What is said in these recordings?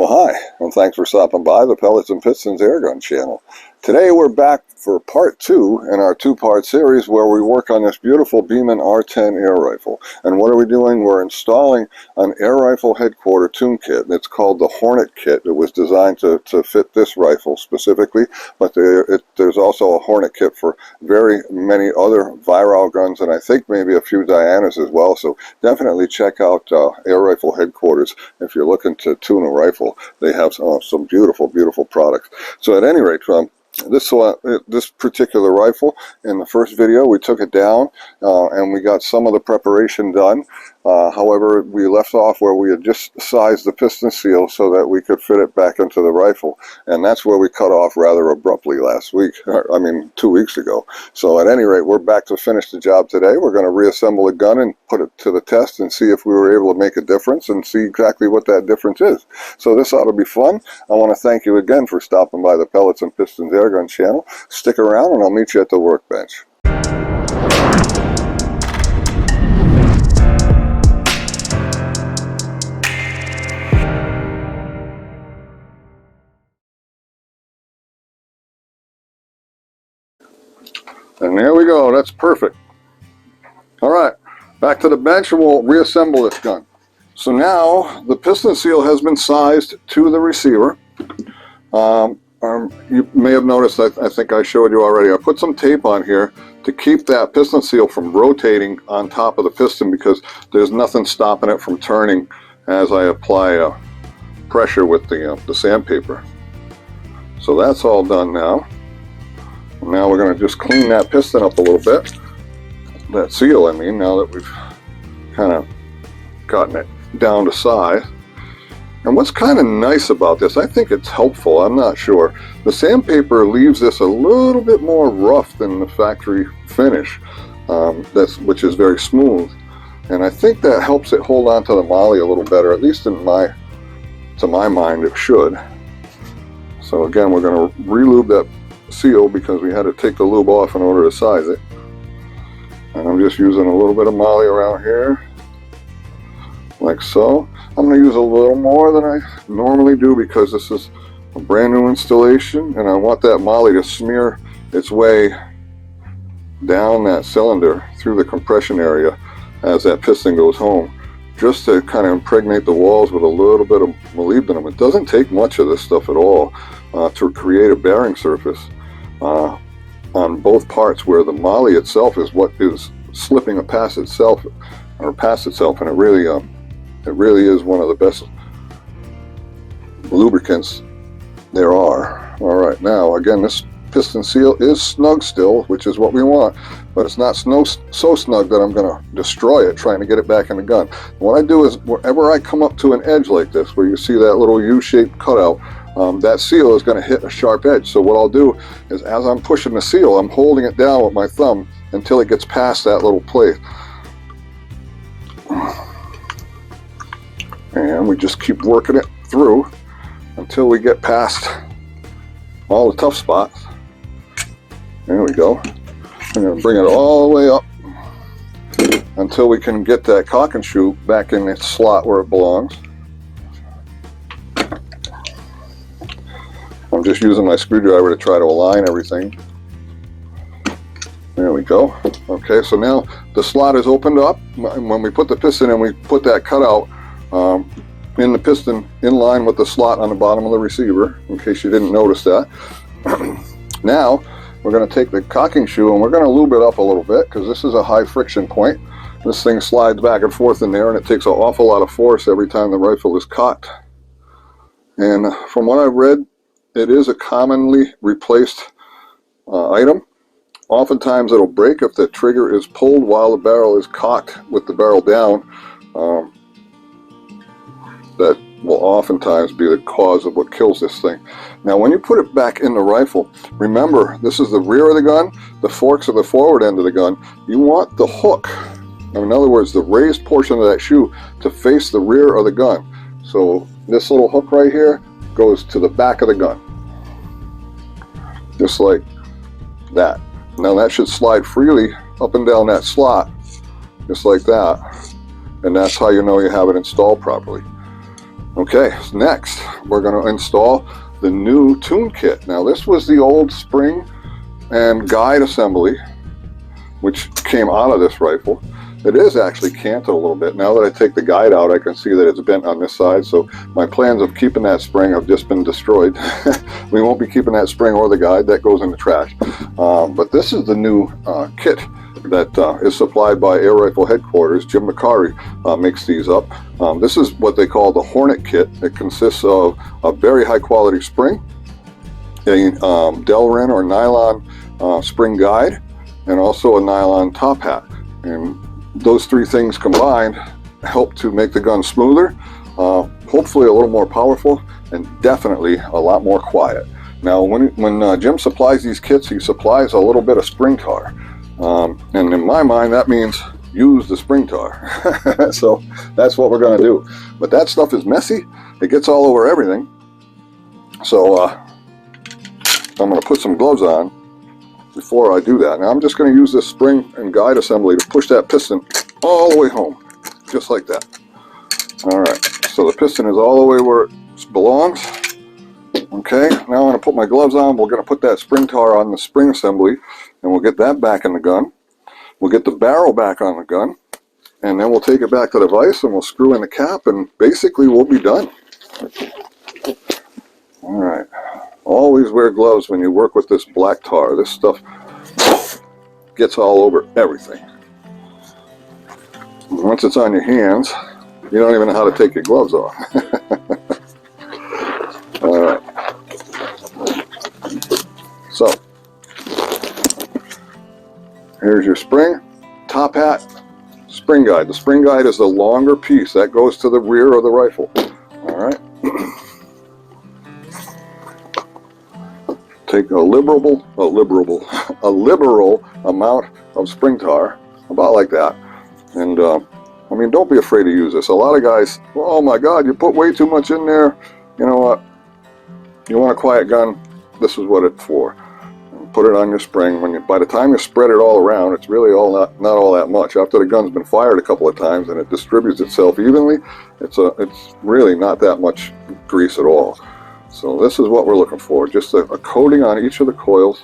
Well, hi, and thanks for stopping by the Pellets and Pistons Airgun channel. Today we're back for part 2 in our 2-part series where we work on this beautiful Beeman R10 air rifle. And what are we doing? We're installing an air rifle headquarter tune kit. It's called the Hornet kit. It was designed to fit this rifle specifically, but there's also a Hornet kit for very many other Viral guns, and I think maybe a few Dianas as well. So definitely check out air rifle headquarters if you're looking to tune a rifle. They have some beautiful, beautiful products. So at any rate, this particular rifle, in the first video we took it down and we got some of the preparation done. However, we left off where we had just sized the piston seal so that we could fit it back into the rifle, and that's where we cut off rather abruptly last week, I mean 2 weeks ago. So at any rate, we're back to finish the job today. We're going to reassemble the gun and put it to the test and see if we were able to make a difference and see exactly what that difference is. So this ought to be fun. I want to thank you again for stopping by the Pellets and Pistons Airgun channel. Stick around and I'll meet you at the workbench. And there we go, that's perfect. All right, back to the bench and we'll reassemble this gun. So now the piston seal has been sized to the receiver. You may have noticed, I think I showed you already, I put some tape on here to keep that piston seal from rotating on top of the piston because there's nothing stopping it from turning as I apply pressure with the sandpaper. So that's all done now. Now we're going to just clean that piston up a little bit, that seal I mean, now that we've kind of gotten it down to size. And what's kind of nice about this, I think it's helpful, I'm not sure, the sandpaper leaves this a little bit more rough than the factory finish, which is very smooth. And I think that helps it hold on to the moly a little better, at least to my mind it should. So again, we're going to re-lube that seal because we had to take the lube off in order to size it. And I'm just using a little bit of moly around here, like so. I'm going to use a little more than I normally do because this is a brand new installation and I want that moly to smear its way down that cylinder through the compression area as that piston goes home, just to kind of impregnate the walls with a little bit of molybdenum. It doesn't take much of this stuff at all to create a bearing surface on both parts where the moly itself is what is slipping past itself, and it really is one of the best lubricants there are. All right, now again, this piston seal is snug still, which is what we want, but it's not so snug that I'm going to destroy it trying to get it back in the gun. What I do is wherever I come up to an edge like this, where you see that little U-shaped cutout, that seal is going to hit a sharp edge. So what I'll do is as I'm pushing the seal, I'm holding it down with my thumb until it gets past that little plate. And we just keep working it through until we get past all the tough spots. There we go. I'm going to bring it all the way up until we can get that cock and shoe back in its slot where it belongs. I'm just using my screwdriver to try to align everything. There we go. Okay, so now the slot is opened up. When we put the piston in, we put that cutout in the piston in line with the slot on the bottom of the receiver, in case you didn't notice that. Now we're going to take the cocking shoe and we're going to lube it up a little bit because this is a high friction point. This thing slides back and forth in there and it takes an awful lot of force every time the rifle is cocked. And from what I've read, it is a commonly replaced item. Oftentimes it'll break if the trigger is pulled while the barrel is cocked with the barrel down. That will oftentimes be the cause of what kills this thing. Now when you put it back in the rifle, remember this is the rear of the gun, the forks are the forward end of the gun. You want the hook, in other words the raised portion of that shoe, to face the rear of the gun. So this little hook right here goes to the back of the gun, just like that. Now that should slide freely up and down that slot, just like that, and that's how you know you have it installed properly. Okay, so next we're going to install the new tune kit. Now this was the old spring and guide assembly which came out of this rifle. It is actually canted a little bit. Now that I take the guide out, I can see that it's bent on this side, so my plans of keeping that spring have just been destroyed. We won't be keeping that spring or the guide. That goes in the trash. But this is the new kit that is supplied by Air Rifle Headquarters. Jim McCarry makes these up. This is what they call the Hornet kit. It consists of a very high quality spring, a Delrin or nylon spring guide, and also a nylon top hat. And those three things combined help to make the gun smoother, hopefully a little more powerful, and definitely a lot more quiet. Now when Jim supplies these kits, he supplies a little bit of spring tar. And in my mind that means use the spring tar. So that's what we're going to do. But that stuff is messy. It gets all over everything. So I'm going to put some gloves on before I do that. Now I'm just going to use this spring and guide assembly to push that piston all the way home, just like that. Alright, so the piston is all the way where it belongs. Okay, now I'm going to put my gloves on. We're going to put that spring tar on the spring assembly, and we'll get that back in the gun. We'll get the barrel back on the gun, and then we'll take it back to the vise and we'll screw in the cap, and basically we'll be done. Alright. Always wear gloves when you work with this black tar. This stuff gets all over everything. Once it's on your hands, you don't even know how to take your gloves off. Alright. So, here's your spring, top hat, spring guide. The spring guide is the longer piece. That goes to the rear of the rifle. Alright. Take a liberal amount of spring tar, about like that, and I mean, don't be afraid to use this. A lot of guys, oh my God, you put way too much in there. You know what? You want a quiet gun? This is what it's for. Put it on your spring. By the time you spread it all around, it's really not all that much. After the gun's been fired a couple of times and it distributes itself evenly, it's really not that much grease at all. So this is what we're looking for, just a coating on each of the coils,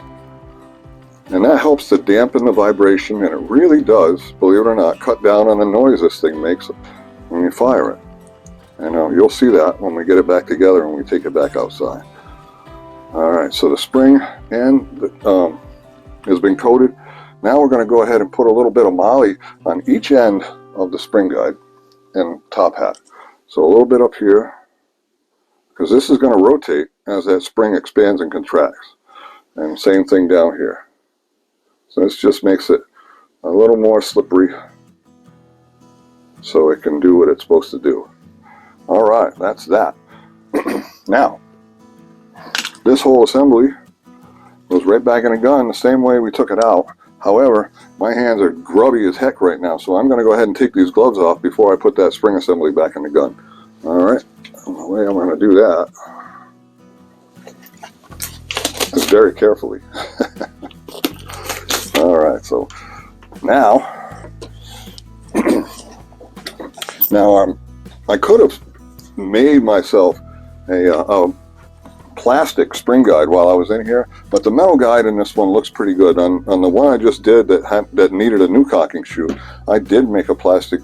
and that helps to dampen the vibration, and it really does, believe it or not, cut down on the noise this thing makes when you fire it. And you'll see that when we get it back together and we take it back outside. Alright, so the spring has been coated. Now we're going to go ahead and put a little bit of moly on each end of the spring guide and top hat. So a little bit up here, because this is going to rotate as that spring expands and contracts. And same thing down here. So this just makes it a little more slippery so it can do what it's supposed to do. Alright, that's that. Now, this whole assembly goes right back in the gun the same way we took it out. However, my hands are grubby as heck right now, so I'm going to go ahead and take these gloves off before I put that spring assembly back in the gun. Alright. The way I'm going to do that is very carefully. Alright, so now I could have made myself a plastic spring guide while I was in here, but the metal guide in this one looks pretty good. On the one I just did that needed a new cocking shoe, I did make a plastic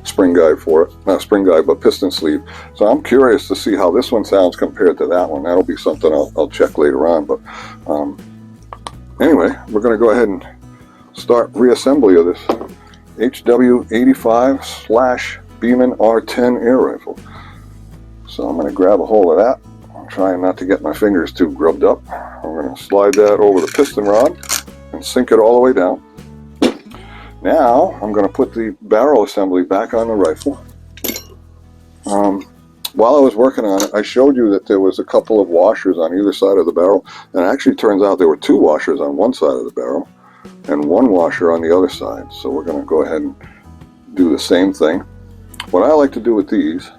spring guide for it. Not spring guide, but piston sleeve. So I'm curious to see how this one sounds compared to that one. That'll be something I'll check later on. But anyway, we're going to go ahead and start reassembly of this HW85 / Beeman R10 air rifle. So I'm going to grab a hold of that. I'm trying not to get my fingers too grubbed up. I'm going to slide that over the piston rod and sink it all the way down. Now I'm going to put the barrel assembly back on the rifle. While I was working on it, I showed you that there was a couple of washers on either side of the barrel, and it actually turns out there were 2 washers on one side of the barrel and 1 washer on the other side. So we're going to go ahead and do the same thing. What I like to do with these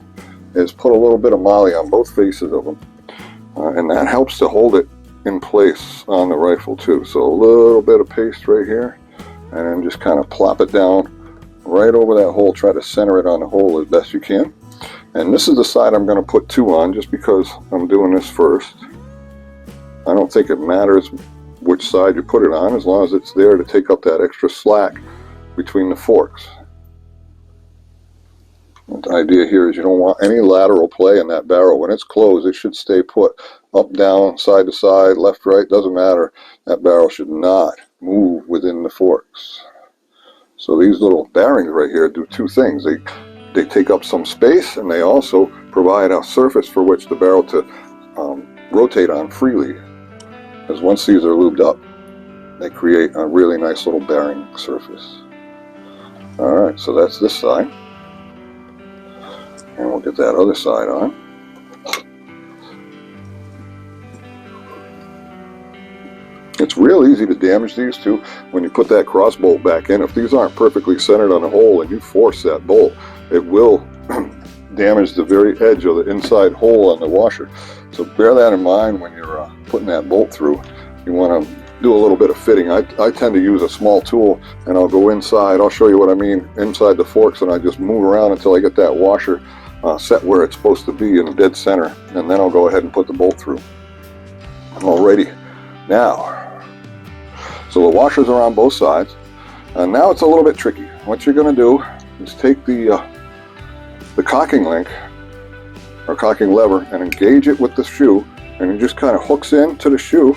is put a little bit of moly on both faces of them, and that helps to hold it in place on the rifle too. So a little bit of paste right here, and then just kind of plop it down right over that hole. Try to center it on the hole as best you can, And this is the side I'm going to put 2 on, just because I'm doing this first. I don't think it matters which side you put it on, as long as it's there to take up that extra slack between the forks. The idea here is you don't want any lateral play in that barrel. When it's closed, it should stay put. Up, down, side to side, left, right, doesn't matter. That barrel should not move within the forks. So these little bearings right here do 2 things. They take up some space, and they also provide a surface for which the barrel to rotate on freely. Because once these are lubed up, they create a really nice little bearing surface. Alright, so that's this side. And we'll get that other side on. It's real easy to damage these too when you put that cross bolt back in. If these aren't perfectly centered on the hole and you force that bolt, it will damage the very edge of the inside hole on the washer. So bear that in mind when you're putting that bolt through. You want to do a little bit of fitting. I tend to use a small tool, and I'll go inside. I'll show you what I mean, inside the forks, and I just move around until I get that washer set where it's supposed to be in the dead center, and then I'll go ahead and put the bolt through. Alrighty, now, so the washers are on both sides, and now it's a little bit tricky. What you're going to do is take the cocking link or cocking lever and engage it with the shoe, and it just kind of hooks into the shoe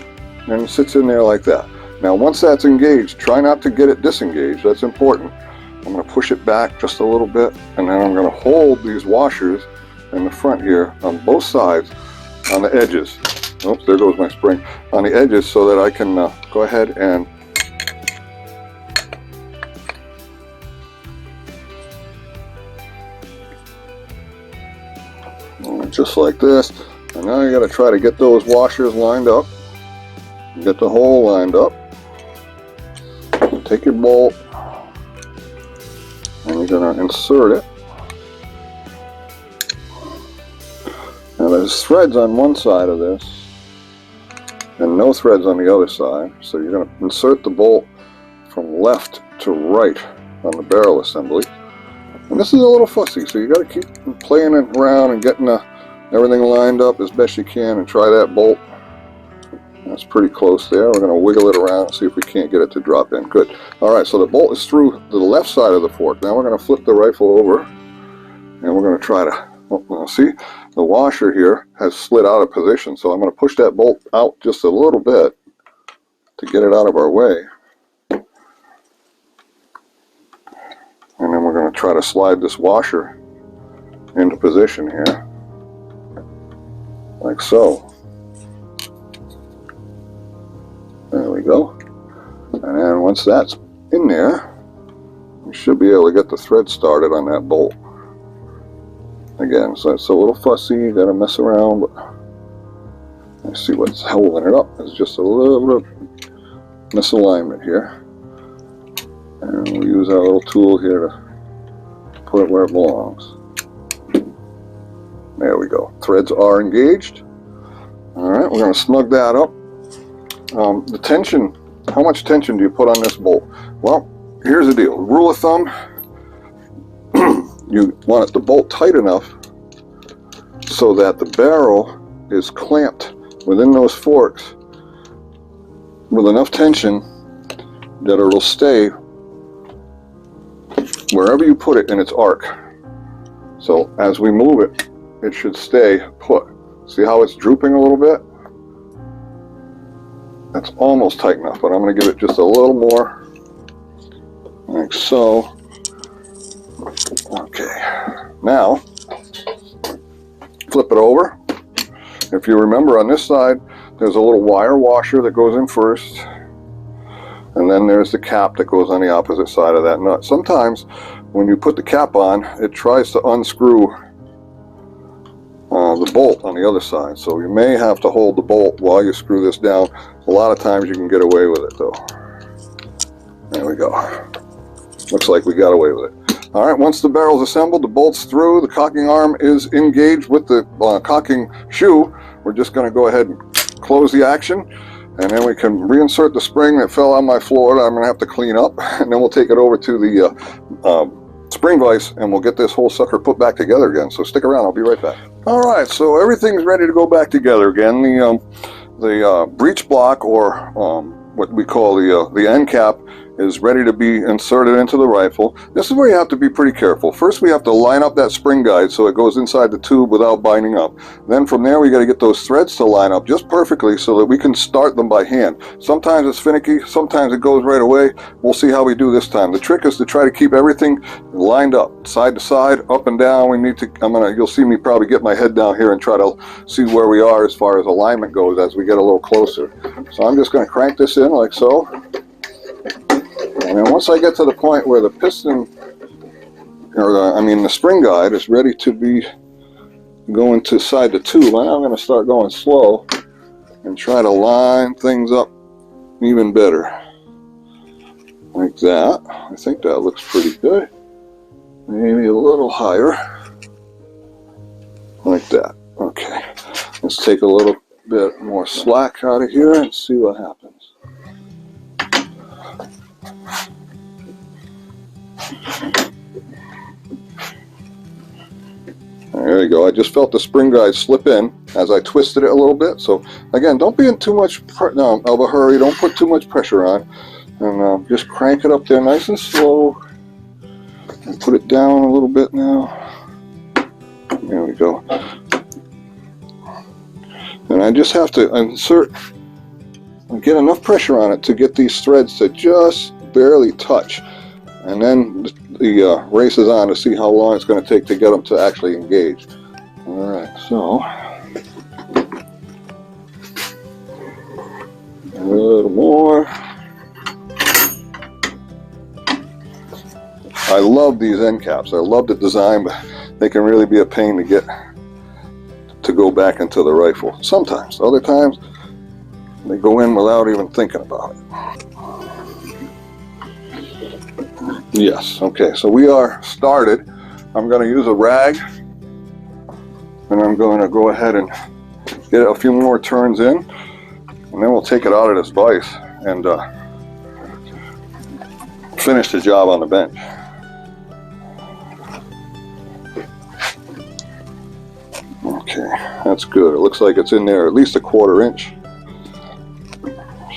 and sits in there like that. Now once that's engaged, try not to get it disengaged. That's important. I'm going to push it back just a little bit, and then I'm going to hold these washers in the front here on both sides on the edges. Oops, there goes my spring. On the edges, so that I can go ahead and just like this. And now you got to try to get those washers lined up. Get the hole lined up. Take your bolt, and you're going to insert it. Now there's threads on one side of this and no threads on the other side. So you're going to insert the bolt from left to right on the barrel assembly. And this is a little fussy, so you got to keep playing it around and getting everything lined up as best you can, and try that bolt. That's pretty close there. We're going to wiggle it around and see if we can't get it to drop in. Good. Alright, so the bolt is through to the left side of the fork. Now we're going to flip the rifle over, and we're going to try to, see, the washer here has slid out of position, so I'm going to push that bolt out just a little bit to get it out of our way. And then we're going to try to slide this washer into position here, like so. There we go. And then once that's in there, we should be able to get the thread started on that bolt. Again, so it's a little fussy, you gotta mess around, but let's see what's holding it up. It's just a little bit of misalignment here. And we'll use our little tool here to put it where it belongs. There we go. Threads are engaged. Alright, we're going to snug that up. The tension, how much tension do you put on this bolt? Well, here's the deal. Rule of thumb, you want the bolt tight enough so that the barrel is clamped within those forks with enough tension that it'll stay wherever you put it in its arc. So as we move it, it should stay put. See how it's drooping a little bit? That's almost tight enough, but I'm going to give it just a little more, like so. Okay, now flip it over. If you remember, on this side there's a little wire washer that goes in first, and then there's the cap that goes on the opposite side of that nut. Sometimes when you put the cap on, it tries to unscrew the bolt on the other side, so you may have to hold the bolt while you screw this down. A lot of times you can get away with it though. There we go. Looks like we got away with it. Alright, once the barrel's assembled, the bolt's through, the cocking arm is engaged with the cocking shoe, we're just going to go ahead and close the action, and then we can reinsert the spring that fell on my floor that I'm going to have to clean up, and then we'll take it over to the spring vise, and we'll get this whole sucker put back together again. So stick around, I'll be right back. All right, so everything's ready to go back together again. The breech block, or what we call the end cap, is ready to be inserted into the rifle. This is where you have to be pretty careful. First, we have to line up that spring guide so it goes inside the tube without binding up. Then from there, we got to get those threads to line up just perfectly so that we can start them by hand. Sometimes it's finicky, sometimes it goes right away. We'll see how we do this time. The trick is to try to keep everything lined up, side to side, up and down. We need to, you'll see me probably get my head down here and try to see where we are as far as alignment goes as we get a little closer. So I'm just going to crank this in like so. And then once I get to the point where the piston, or the spring guide is ready to be going to side the tube, I'm going to start going slow and try to line things up even better. Like that. I think that looks pretty good. Maybe a little higher. Like that. Okay. Let's take a little bit more slack out of here and see what happens. There you go. I just felt the spring guide slip in as I twisted it a little bit. So again, don't be in too much of a hurry. Don't put too much pressure on, and just crank it up there nice and slow. And put it down a little bit now. There we go. And I just have to insert and get enough pressure on it to get these threads to just barely touch. And then the race is on to see how long it's going to take to get them to actually engage. Alright, so a little more. I love these end caps. I love the design, but they can really be a pain to get to go back into the rifle. Sometimes. Other times, they go in without even thinking about it. Yes, okay, so we are started. I'm going to use a rag, and I'm going to go ahead and get a few more turns in, and then we'll take it out of this vise and finish the job on the bench. Okay, that's good. It looks like it's in there at least a 1/4 inch.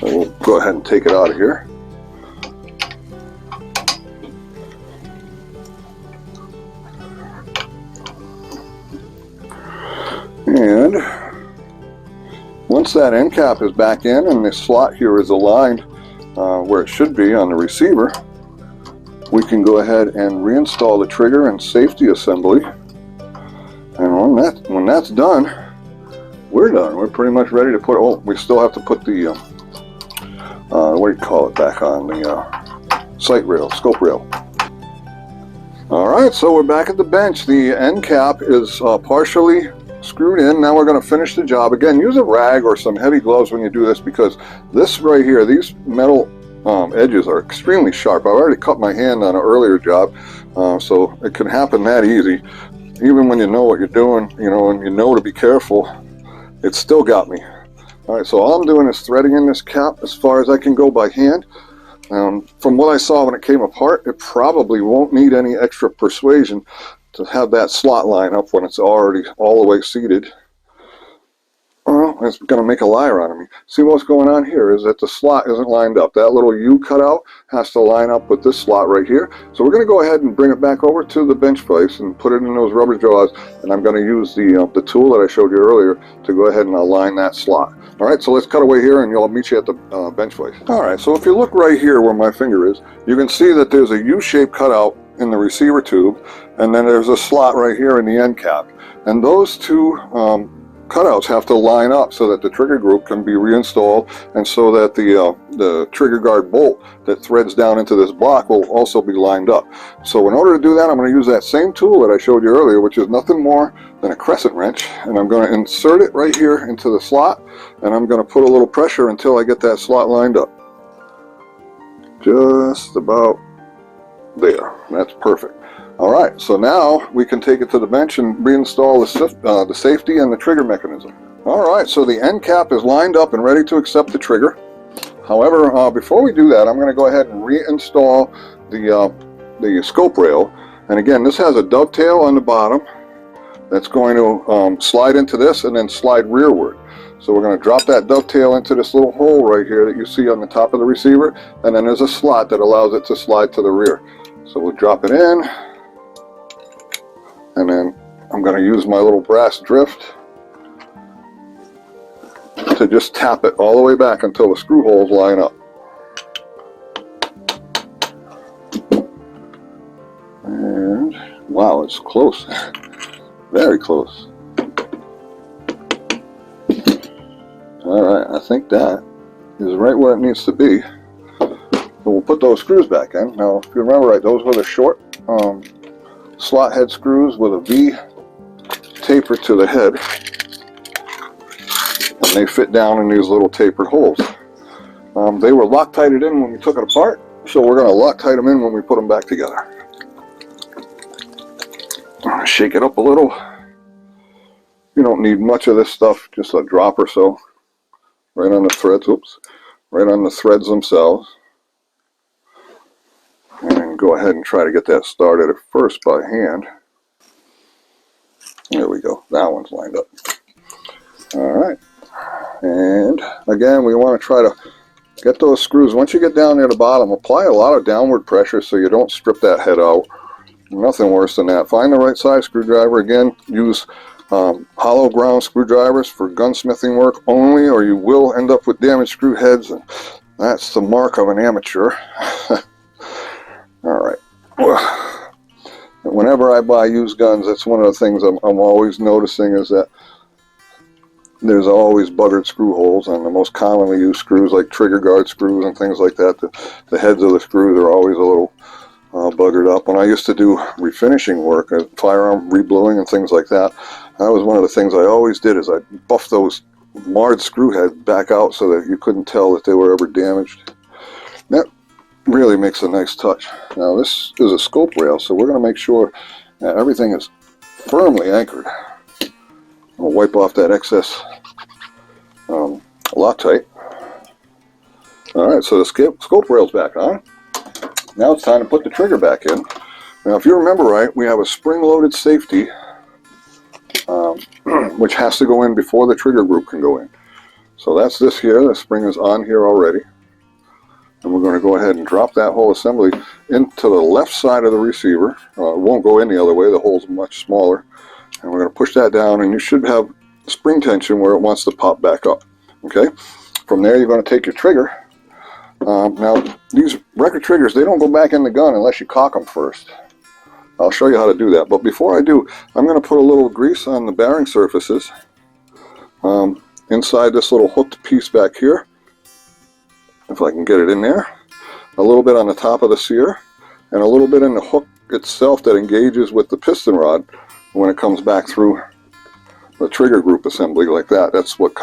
So we'll go ahead and take it out of here. And once that end cap is back in and this slot here is aligned where it should be on the receiver, we can go ahead and reinstall the trigger and safety assembly. And when that's done, we're done. We're pretty much ready to put, oh, we still have to put the, what do you call it, back on the sight rail, scope rail. Alright, so we're back at the bench. The end cap is partially screwed in. Now we're going to finish the job. Again, use a rag or some heavy gloves when you do this, because this right here, these metal edges are extremely sharp. I've already cut my hand on an earlier job, so it can happen that easy. Even when you know what you're doing, you know, and you know to be careful, it still got me. Alright, so all I'm doing is threading in this cap as far as I can go by hand. From what I saw when it came apart, it probably won't need any extra persuasion to have that slot line up when it's already all the way seated. Well, it's going to make a liar out of me. See, what's going on here is that the slot isn't lined up. That little U cutout has to line up with this slot right here. So we're going to go ahead and bring it back over to the bench vise and put it in those rubber jaws. And I'm going to use the tool that I showed you earlier to go ahead and align that slot. All right, so let's cut away here and I'll meet you at the bench vise. All right, so if you look right here where my finger is, you can see that there's a U-shaped cutout in the receiver tube, and then there's a slot right here in the end cap. And those two cutouts have to line up so that the trigger group can be reinstalled, and so that the trigger guard bolt that threads down into this block will also be lined up. So in order to do that, I'm going to use that same tool that I showed you earlier, which is nothing more than a crescent wrench, and I'm going to insert it right here into the slot, and I'm going to put a little pressure until I get that slot lined up. Just about there. That's perfect. Alright, so now we can take it to the bench and reinstall the safety and the trigger mechanism. Alright, so the end cap is lined up and ready to accept the trigger. However, before we do that, I'm going to go ahead and reinstall the scope rail. And again, this has a dovetail on the bottom that's going to slide into this and then slide rearward. So we're going to drop that dovetail into this little hole right here that you see on the top of the receiver, and then there's a slot that allows it to slide to the rear. So we'll drop it in, and then I'm going to use my little brass drift to just tap it all the way back until the screw holes line up. And wow, it's close. Very close. Alright, I think that is right where it needs to be. So we'll put those screws back in. Now, if you remember right, those were the short slot head screws with a V taper to the head. And they fit down in these little tapered holes. They were Loctited in when we took it apart, so we're going to Loctite them in when we put them back together. Shake it up a little. You don't need much of this stuff, just a drop or so. Right on the threads, oops, right on the threads themselves. And go ahead and try to get that started at first by hand. There we go, that one's lined up. Alright, and again, we want to try to get those screws, once you get down near the bottom, apply a lot of downward pressure so you don't strip that head out. Nothing worse than that. Find the right size screwdriver. Again, use hollow ground screwdrivers for gunsmithing work only, or you will end up with damaged screw heads, and that's the mark of an amateur. Alright. Whenever I buy used guns, that's one of the things I'm always noticing, is that there's always buggered screw holes on the most commonly used screws, like trigger guard screws and things like that. The heads of the screws are always a little buggered up. When I used to do refinishing work, firearm rebluing and things like that, that was one of the things I always did, is I buffed those marred screw heads back out so that you couldn't tell that they were ever damaged. That really makes a nice touch. Now this is a scope rail, so we're going to make sure that everything is firmly anchored. I'll wipe off that excess Loctite. Alright, so the scope rail's back on. Now it's time to put the trigger back in. Now if you remember right, we have a spring-loaded safety which has to go in before the trigger group can go in. So that's this here. The spring is on here already. And we're going to go ahead and drop that whole assembly into the left side of the receiver. It won't go in the other way, the hole's much smaller. And we're going to push that down, and you should have spring tension where it wants to pop back up. Okay? From there you're going to take your trigger. Now these record triggers, they don't go back in the gun unless you cock them first. I'll show you how to do that. But before I do, I'm going to put a little grease on the bearing surfaces inside this little hooked piece back here. If I can get it in there. A little bit on the top of the sear, and a little bit in the hook itself that engages with the piston rod when it comes back through the trigger group assembly like that. That's what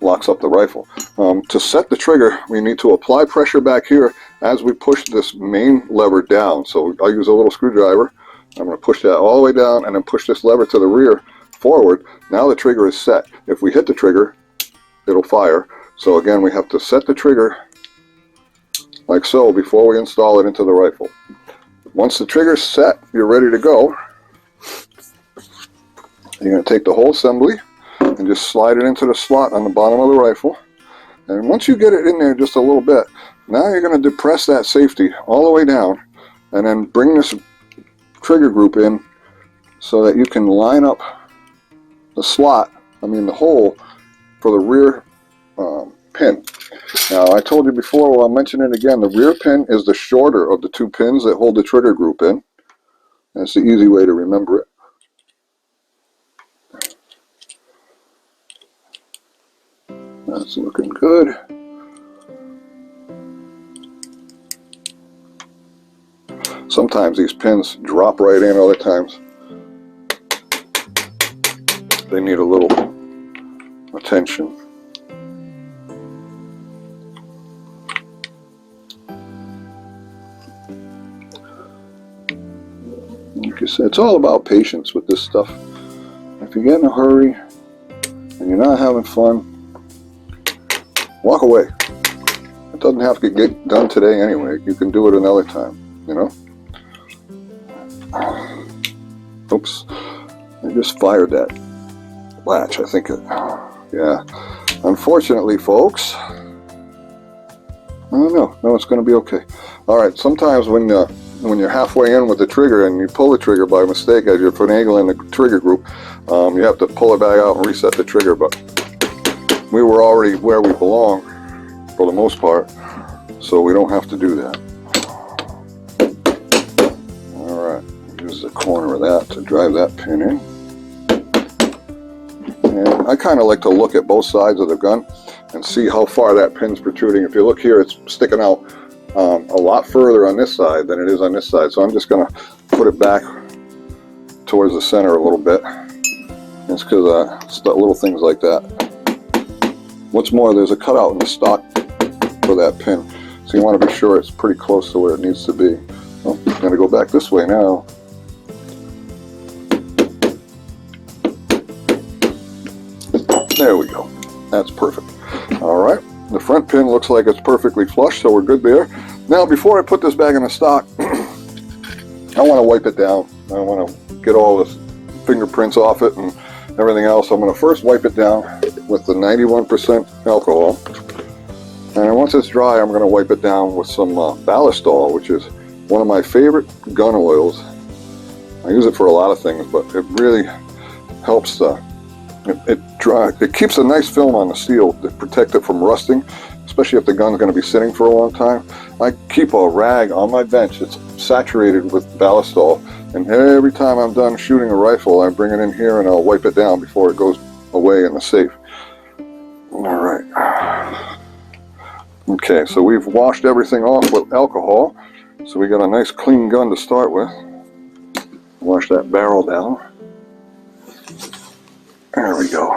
locks up the rifle. To set the trigger, we need to apply pressure back here as we push this main lever down. So I'll use a little screwdriver. I'm going to push that all the way down and then push this lever to the rear forward. Now the trigger is set. If we hit the trigger, it'll fire. So again, we have to set the trigger like so before we install it into the rifle. Once the trigger's set, you're ready to go. You're going to take the whole assembly and just slide it into the slot on the bottom of the rifle. And once you get it in there just a little bit, now you're going to depress that safety all the way down and then bring this trigger group in so that you can line up the slot, the hole for the rear pin. Now I told you before, well, I'll mention it again, the rear pin is the shorter of the two pins that hold the trigger group in. That's the easy way to remember it. That's looking good. Sometimes these pins drop right in, other times they need a little attention. Like I said, it's all about patience with this stuff. If you get in a hurry and you're not having fun, walk away. It doesn't have to get done today anyway. You can do it another time, you know. Oops, I just fired that latch. I think it, yeah. Unfortunately, folks, I don't know. No, it's going to be okay. All right. Sometimes when you're halfway in with the trigger and you pull the trigger by mistake as you're finagling the trigger group, you have to pull it back out and reset the trigger. But we were already where we belong for the most part, so we don't have to do that. All right. Use the corner of that to drive that pin in. And I kind of like to look at both sides of the gun and see how far that pin's protruding. If you look here, it's sticking out a lot further on this side than it is on this side. So I'm just going to put it back towards the center a little bit. It's because little things like that. What's more, there's a cutout in the stock for that pin. So you want to be sure it's pretty close to where it needs to be. Oh, I'm going to go back this way now. There we go. That's perfect. All right. The front pin looks like it's perfectly flush, so we're good there. Now, before I put this back in the stock, I want to wipe it down. I want to get all the fingerprints off it and everything else. I'm going to first wipe it down with the 91% alcohol. And once it's dry, I'm going to wipe it down with some ballast oil, which is one of my favorite gun oils. I use it for a lot of things, but it really helps it keeps a nice film on the steel to protect it from rusting, especially if the gun's going to be sitting for a long time. I keep a rag on my bench. It's saturated with ballast oil, and every time I'm done shooting a rifle, I bring it in here and I'll wipe it down before it goes away in the safe. All right. Okay, so we've washed everything off with alcohol, so we got a nice clean gun to start with. Wash that barrel down. There we go.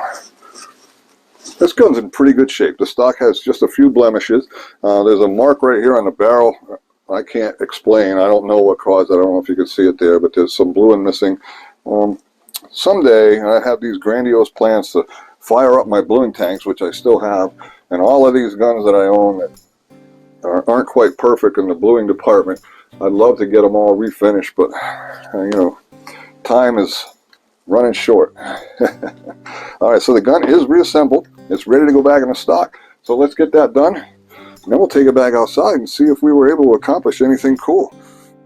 This gun's in pretty good shape. The stock has just a few blemishes. There's a mark right here on the barrel. I can't explain. I don't know what caused it. I don't know if you can see it there, but there's some bluing missing. Someday I have these grandiose plans to fire up my bluing tanks, which I still have, and all of these guns that I own that aren't quite perfect in the bluing department, I'd love to get them all refinished, but you know, time is running short. All right, so the gun is reassembled. It's ready to go back in the stock. So let's get that done, and then we'll take it back outside and see if we were able to accomplish anything cool.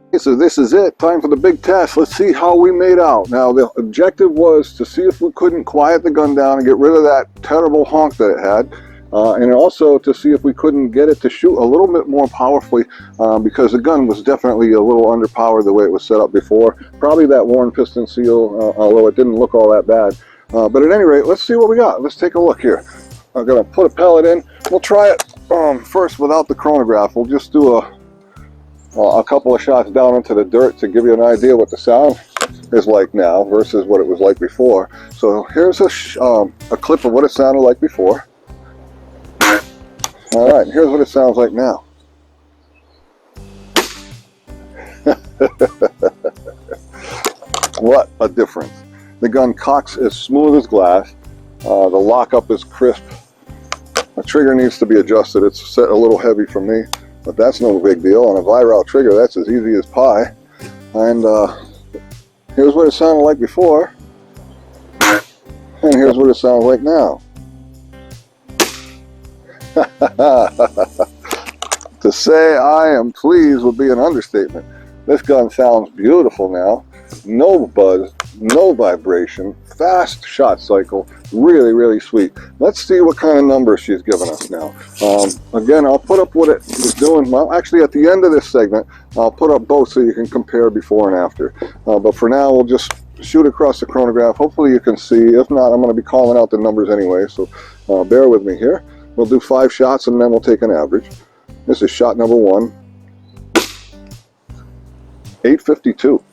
Okay, so this is it. Time for the big test. Let's see how we made out. Now, the objective was to see if we couldn't quiet the gun down and get rid of that terrible honk that it had. And also to see if we couldn't get it to shoot a little bit more powerfully, because the gun was definitely a little underpowered the way it was set up before. Probably that worn piston seal, although it didn't look all that bad. But at any rate, let's see what we got. Let's take a look here. I'm going to put a pellet in. We'll try it first without the chronograph. We'll just do a couple of shots down into the dirt to give you an idea what the sound is like now versus what it was like before. So here's a clip of what it sounded like before. All right, here's what it sounds like now. What a difference. The gun cocks as smooth as glass. The lockup is crisp. The trigger needs to be adjusted. It's set a little heavy for me, but that's no big deal. On a viral trigger, that's as easy as pie. And here's what it sounded like before. And here's what it sounds like now. To say I am pleased would be an understatement. This gun sounds beautiful now. No buzz, no vibration, fast shot cycle, really, really sweet. Let's see what kind of numbers she's giving us now. Again, I'll put up what it was doing. Well, actually, at the end of this segment, I'll put up both so you can compare before and after. But for now, we'll just shoot across the chronograph. Hopefully you can see. If not, I'm going to be calling out the numbers anyway, so bear with me here. We'll do 5 shots and then we'll take an average. This is shot number 1. 852.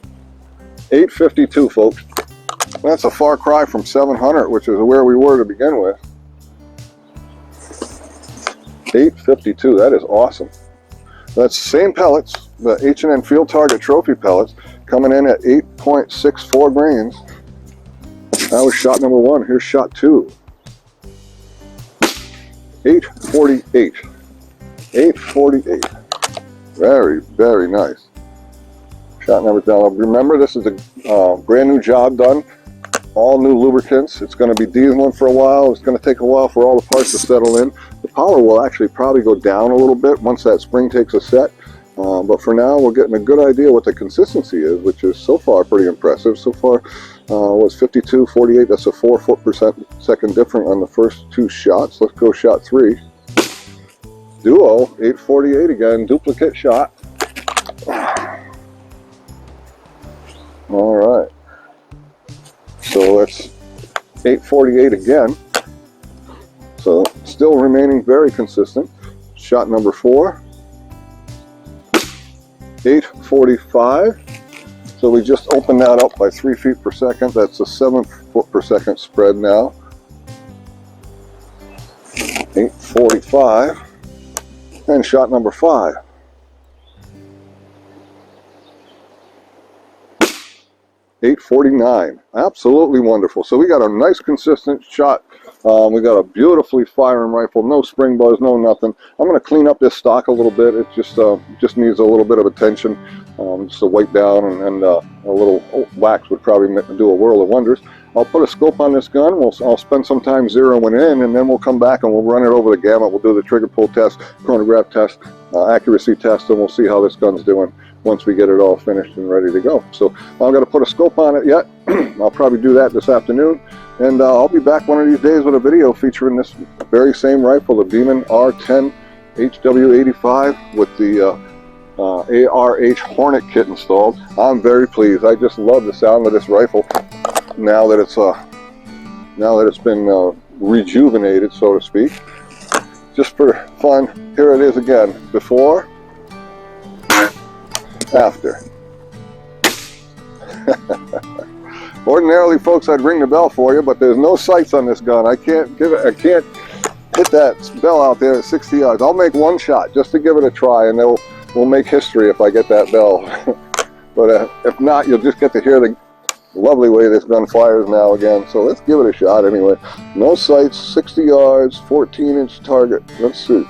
852, folks. That's a far cry from 700, which is where we were to begin with. 852, that is awesome. That's the same pellets, the H&N Field Target Trophy pellets, coming in at 8.64 grains. That was shot number 1. Here's shot 2. 848. 848. Very, very nice. Shot numbers down. Remember, this is a brand new job done. All new lubricants. It's going to be dieseling for a while. It's going to take a while for all the parts to settle in. The power will actually probably go down a little bit once that spring takes a set. But for now, we're getting a good idea what the consistency is, which is so far pretty impressive. So far, was 52, 48. That's a 4 foot/second different on the first two shots. Let's go shot 3. Duo, 848 again, duplicate shot. All right. So that's 848 again. So still remaining very consistent. Shot number 4. 845. So we just opened that up by 3 feet per second. That's a 7 foot per second spread now. 845. And shot number 5. 849. Absolutely wonderful. So we got a nice consistent shot. We got a beautifully firing rifle, no spring buzz, no nothing. I'm going to clean up this stock a little bit. It just needs a little bit of attention, just to wipe down, and a little wax would probably do a world of wonders. I'll put a scope on this gun. I'll spend some time zeroing in, and then we'll come back and we'll run it over the gamut. We'll do the trigger pull test, chronograph test, accuracy test, and we'll see how this gun's doing once we get it all finished and ready to go. So I'm going to put a scope on it yet. I'll probably do that this afternoon, and I'll be back one of these days with a video featuring this very same rifle, the Beeman R10 HW85 with the ARH Hornet kit installed. I'm very pleased. I just love the sound of this rifle now that it's been rejuvenated, so to speak. Just for fun, here it is again. Before, after. Ordinarily, folks, I'd ring the bell for you, but there's no sights on this gun. I can't hit that bell out there at 60 yards. I'll make one shot just to give it a try, and we'll make history if I get that bell. But if not, you'll just get to hear the lovely way this gun fires now again. So let's give it a shot anyway. No sights, 60 yards, 14-inch target. Let's see.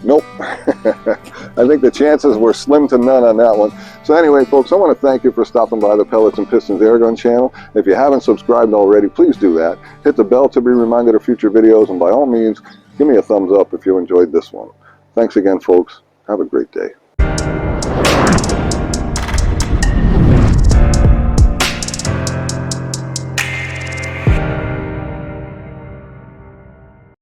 Nope. I think the chances were slim to none on that one. So anyway, folks, I want to thank you for stopping by the Pellets and Pistons Airgun channel. If you haven't subscribed already, please do that. Hit the bell to be reminded of future videos, and by all means, give me a thumbs up if you enjoyed this one. Thanks again, folks. Have a great day.